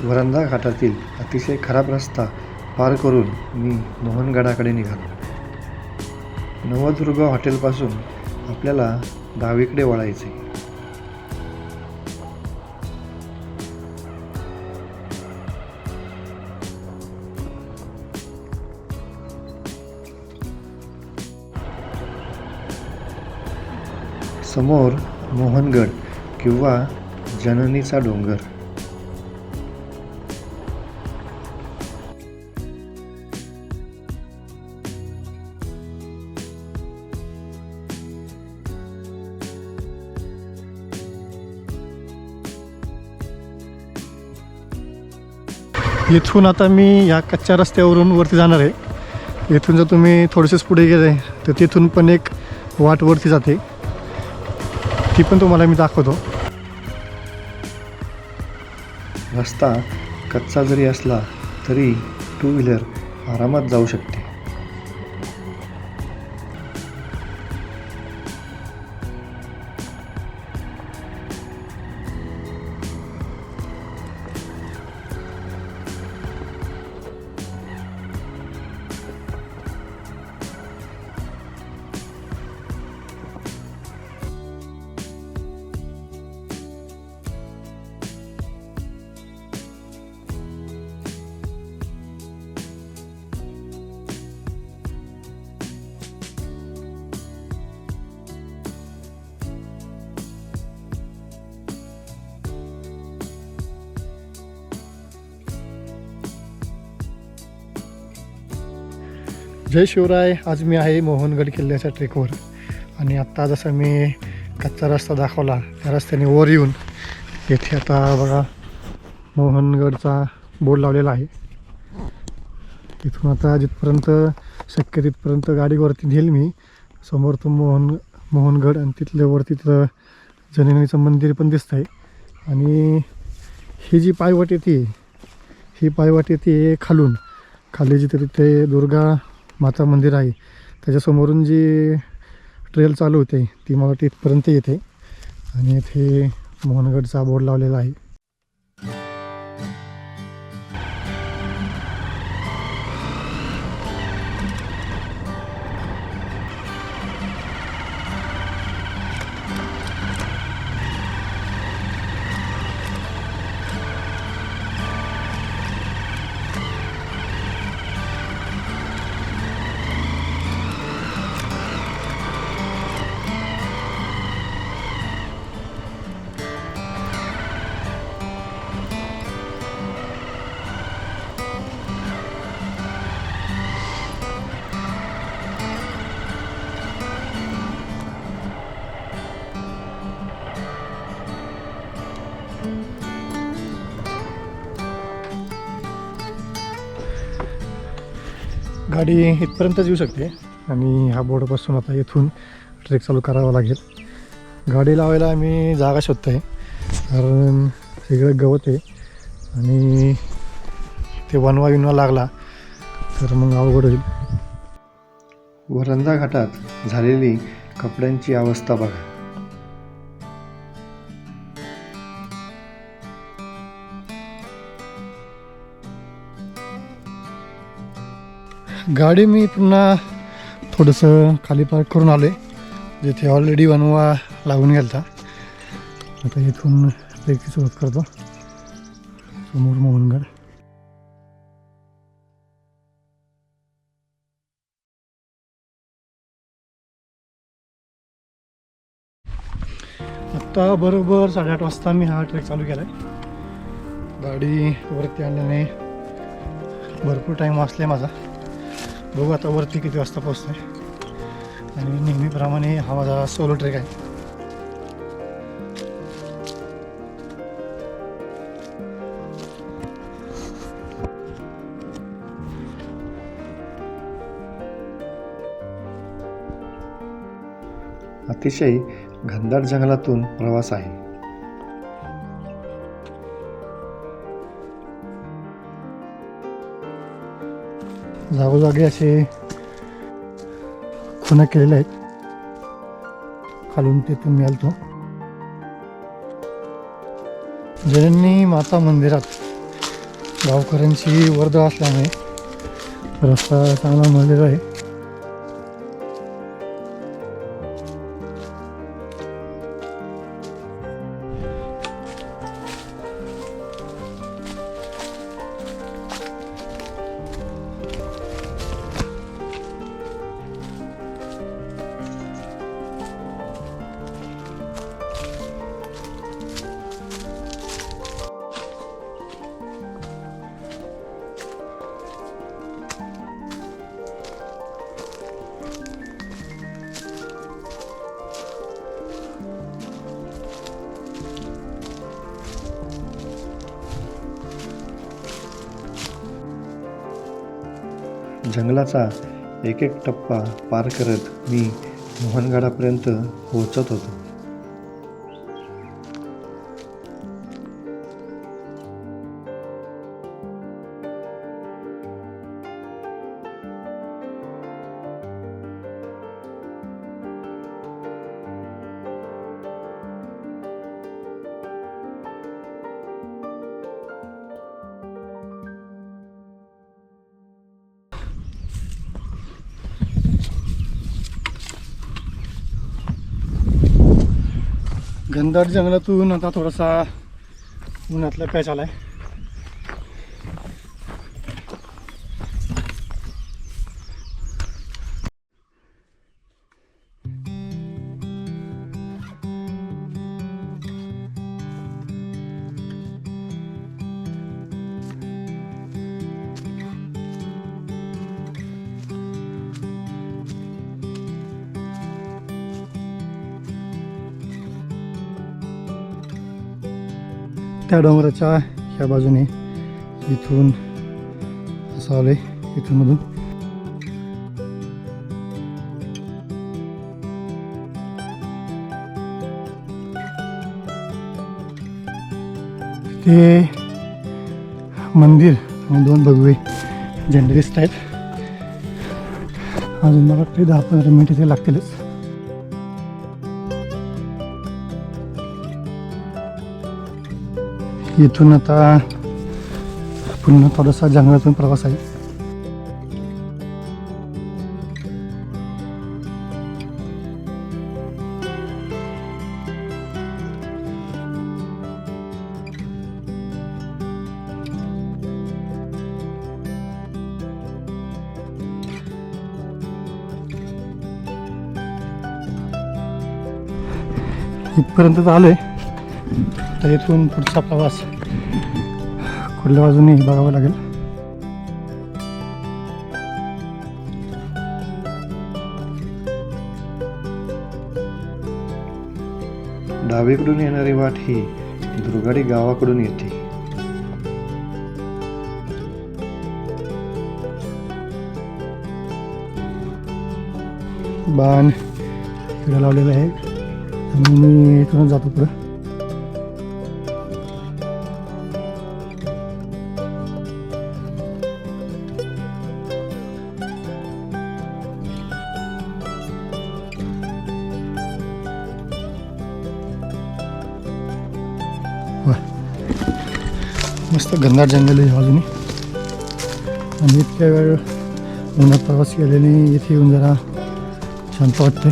वरंधा घाटातील अतिशय खराब रस्ता पार करून मी मोहनगडाकडे निघालो. नवदुर्गा हॉटेलपासून आपल्याला डावीकडे वळायचे. समोर मोहनगड किंवा जननीचा डोंगर. इथून आता मी या कच्च्या रस्त्यावरून वरती जाणार आहे. इथून जर तुम्ही थोडेसेच पुढे गेले तर तिथून पण एक वाट वरती जाते, ती पण तुम्हाला मी दाखवतो. रस्ता कच्चा जरी असला तरी टू व्हीलर आरामात जाऊ शकते. जय शिवराय. आज मी आहे मोहनगड किल्ल्याच्या ट्रेकवर आणि आत्ता जसा मी कच्चा रस्ता दाखवला त्या रस्त्याने वर येऊन येथे आता बघा मोहनगडचा बोर्ड लावलेला आहे. तिथून आता जिथपर्यंत शक्य तिथपर्यंत गाडीवरती नेईल मी. समोर तो मोहनगड आणि तिथल्या वरती तिथं जननीचं मंदिर पण दिसतं आहे. आणि ही जी पायवाट येते ही पायवाट येते खालून. खाली जिथे तिथे दुर्गा माता मंदिर आहे त्याच्यासमोरून जी ट्रेल चालू होते ती मला तिथपर्यंत येते आणि इथे मोहनगडचा बोर्ड लावलेला आहे. गाडी इथपर्यंतच येऊ शकते आणि ह्या बोर्डपासून आता इथून ट्रेक चालू करावा लागेल. गाडी लावायला आम्ही जागा शोधतो आहे कारण सगळं गवत आहे आणि ते वनवा लागला तर मग अवघड होईल. वरंधा घाटात झालेली कपड्यांची अवस्था बघा. गाडी मी पुन्हा थोडंसं खाली पार्क करून आलो आहे जिथे ऑलरेडी वनवा लागून गेला होता. आता इथून ट्रेकची सुरुवात करतो. समोर मोहनगड. आत्ता बरोबर 8:30 वाजता मी हा ट्रेक चालू केला आहे. गाडी वरती आणल्याने भरपूर टाईम वाचला आहे माझा. बघू आता वरती किती वाजता पोहोचतो आहे. आणि नेहमीप्रमाणे हा माझा सोलो ट्रेक आहे. अतिशय घनदाट जंगलातून प्रवास आहे. जागोजागी असे खुणा केलेल्या आहेत. खालून तिथून मी आलतो. जननी माता मंदिरात गावकऱ्यांची वर्दळ असल्यामुळे रस्ता चांगला मिळालेला आहे. जंगलाचा एक एक टप्पा पार करत मी मोहनगडापर्यंत पोहोचत होतो. घनदाट जंगलातून आता थोडासा उन्हातला पॅच आला आहे. त्या डोंगराच्या ह्या बाजूने इथून असं आलंय, इथून मधून ते मंदिर आणि 2 भगवे झेंडे दिसत आहेत. अजून मला वाटतं 10-15 मिनिट इथे लागतीलच. इथून आता पुन्हा थोडासा जंगलातून प्रवास आहे. इथपर्यंत तर आलोय. तर इथून पुढचा प्रवास कुठल्या बाजूने बघावं लागेल. डावीकडून येणारी वाट ही दुर्गाडी गावाकडून येते. बाण इकडे लावलेलं आहे आणि मी इथूनच जातो पुढं. मस्त घनदाट जंगल आहे बाजूने आणि इतक्या वेळ उन्हात प्रवास केल्याने इथे येऊन जरा शांत वाटते.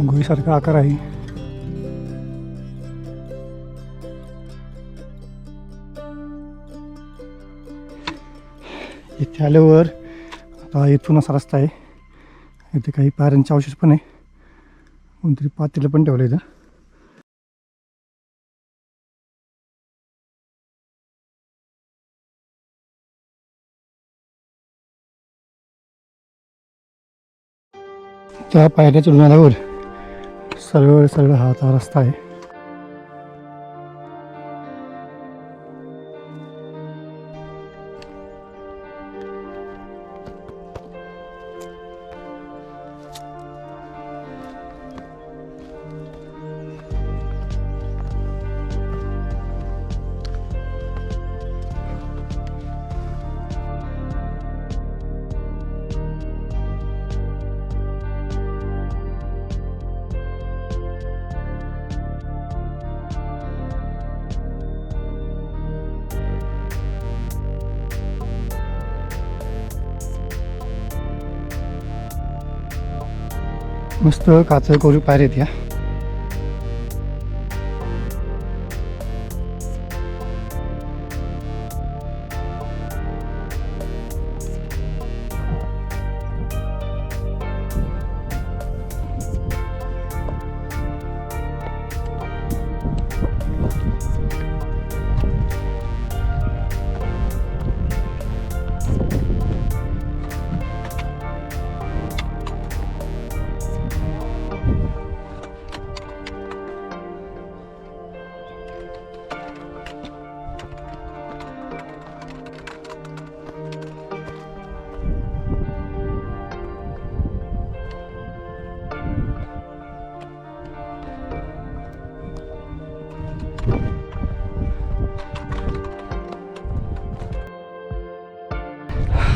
गुहेसारखा आकार आहे. इथे आल्यावर आता इथून असा रस्ता आहे. इथे काही पायऱ्यांचे अवशेष पण आहे. कोणतरी पातेलं पण ठेवलं इथं. त्या पायऱ्या चढून आल्यावर सरळ सरळ हा आता रस्ता आहे. मस्त काच कोरी पायऱ्या आहेत या.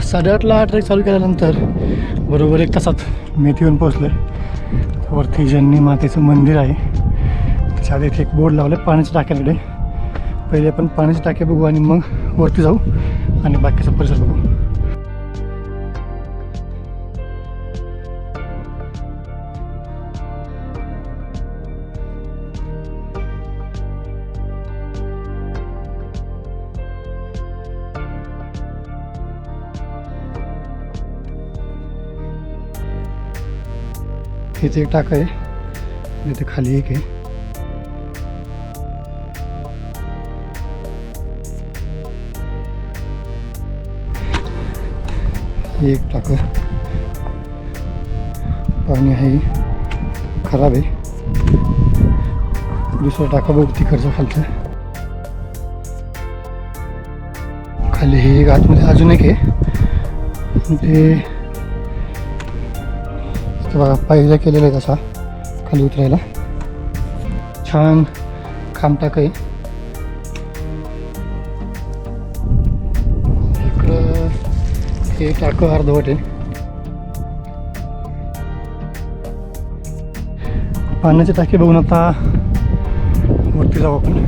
साडेआठला ट्रेक चालू केल्यानंतर बरोबर 1 तासात मी इथे येऊन पोचलो आहे. वरती जन्नी मातेचं मंदिर आहे. त्याच्या आधी इथे एक बोर्ड लावलं आहे पाण्याच्या टाक्यांकडे. पहिले आपण पाण्याचे टाके बघू आणि मग वरती जाऊ आणि बाकीचा परिसर बघू. इथे एक टाका आहे, इथे खाली एक आहे. एक टाकं पाणी आहे, खराब आहे. दुसरं टाका बघू तिकडचं खालचं. खाली हे एक आतमध्ये अजून एक आहे. ते बघा पायऱ्या केलेला आहे तसा खाली उतरायला. छान खांब टाक आहे. इकडं हे टाकं अर्धवट आहे. पाण्याचे टाके बघून आता वरती जाऊ आपण.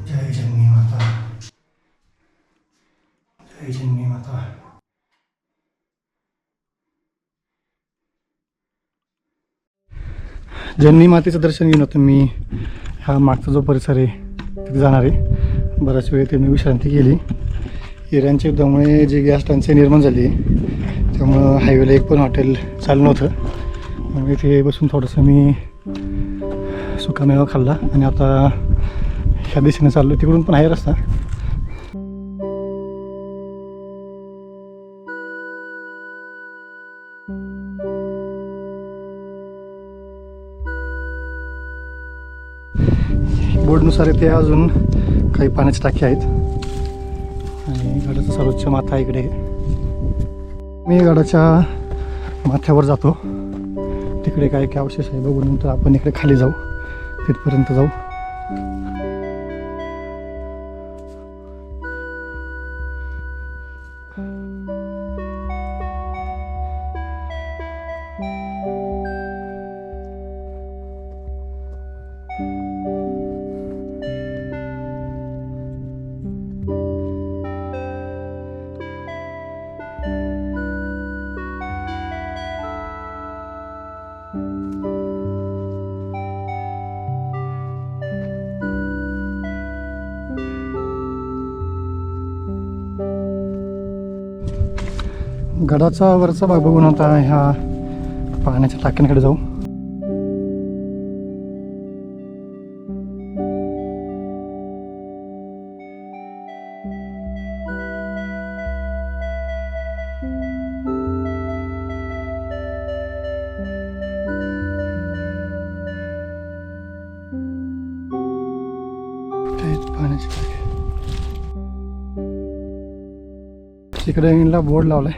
जय जन्नी माता, जय जन्नी माता. जन्नी मातेचं दर्शन घेऊन आता मी हा मागचा जो परिसर आहे तिथे जाणार आहे. बराच वेळ ते मी विश्रांती केली. इराणच्या युद्धामुळे जी गॅस टंचाई निर्माण झाली त्यामुळं हायवेला एक पण हॉटेल चालू नव्हतं. मग इथे बसून थोडंसं मी सुकामेवा खाल्ला आणि आता ह्या दिशेने चाललो. तिकडून पण आहे रस्ता. बोर्डनुसार इथे अजून काही पाण्याचे टाके आहेत आणि गडाचा सर्वोच्च माथा इकडे आहे. मी गडाच्या माथ्यावर जातो. तिकडे काय काय अवशेष आहे बघून नंतर आपण इकडे खाली जाऊ, तिथपर्यंत जाऊ. गडाचा वरचा भाग बघून आता ह्या पाण्याच्या टाक्यांकडे जाऊ. पाण्याचे टाके तिकडे बोर्ड लावलाय.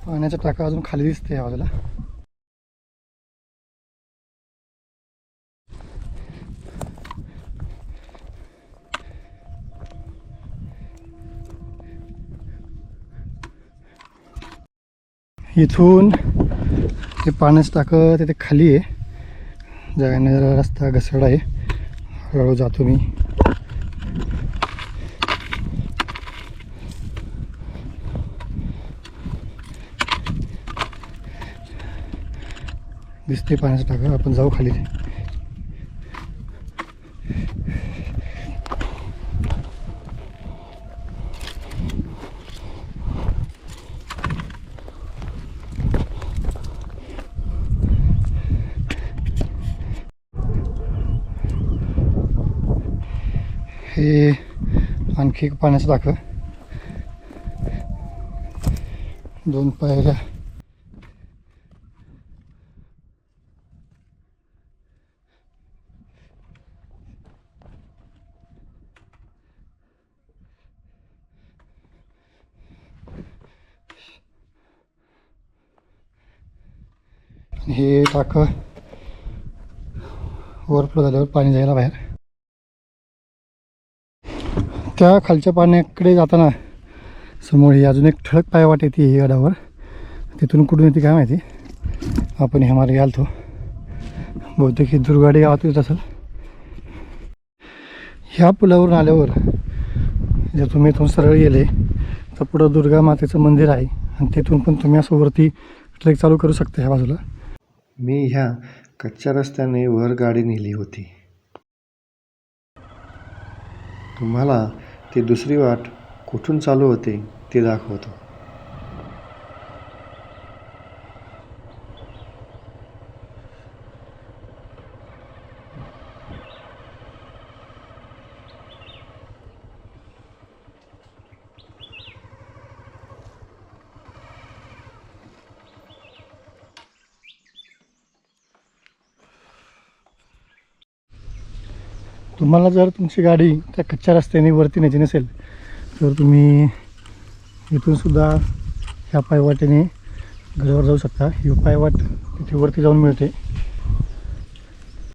पाण्याचा टाका अजून खाली दिसते या बाजूला. इथून ते पाण्याचं टाकं तिथे खाली आहे. जाण्याचा रस्ता घसरडा आहे. हळूहळू जातो मी. दिसते पाण्याचं टाकं. आपण जाऊ खाली. हे आणखी एक पाण्याचं टाकं. 2 पायऱ्या. हे टाकं ओव्हरफ्लो झाल्यावर पाणी जायला बाहेर. त्या खालच्या पाण्याकडे जाताना समोर ही अजून एक ठळक पायवाट येते ही गडावर. तिथून कुठून येते काय माहिती. आपण ह्या मार्गे आलतो. बहुतेक ही दुर्गाडी गावात येत असेल. ह्या पुलावरून आल्यावर जर तुम्ही इथून सरळ गेले तर पुढं दुर्गा मातेचं मंदिर आहे आणि तिथून पण तुम्ही असं वरती ट्रेक चालू करू शकता. ह्या बाजूला मी ह्या कच्च्या रस्त्याने वर गाडी नेली होती. तुम्हाला ती दुसरी वाट कुठून चालू होते ते दाखवतो. तुम्हाला जर तुमची गाडी त्या कच्च्या रस्त्याने वरती न्यायची नसेल तर तुम्ही इथून सुद्धा ह्या पायवाटेने गडावर जाऊ शकता. ही पायवाट तिथे वरती जाऊन मिळते.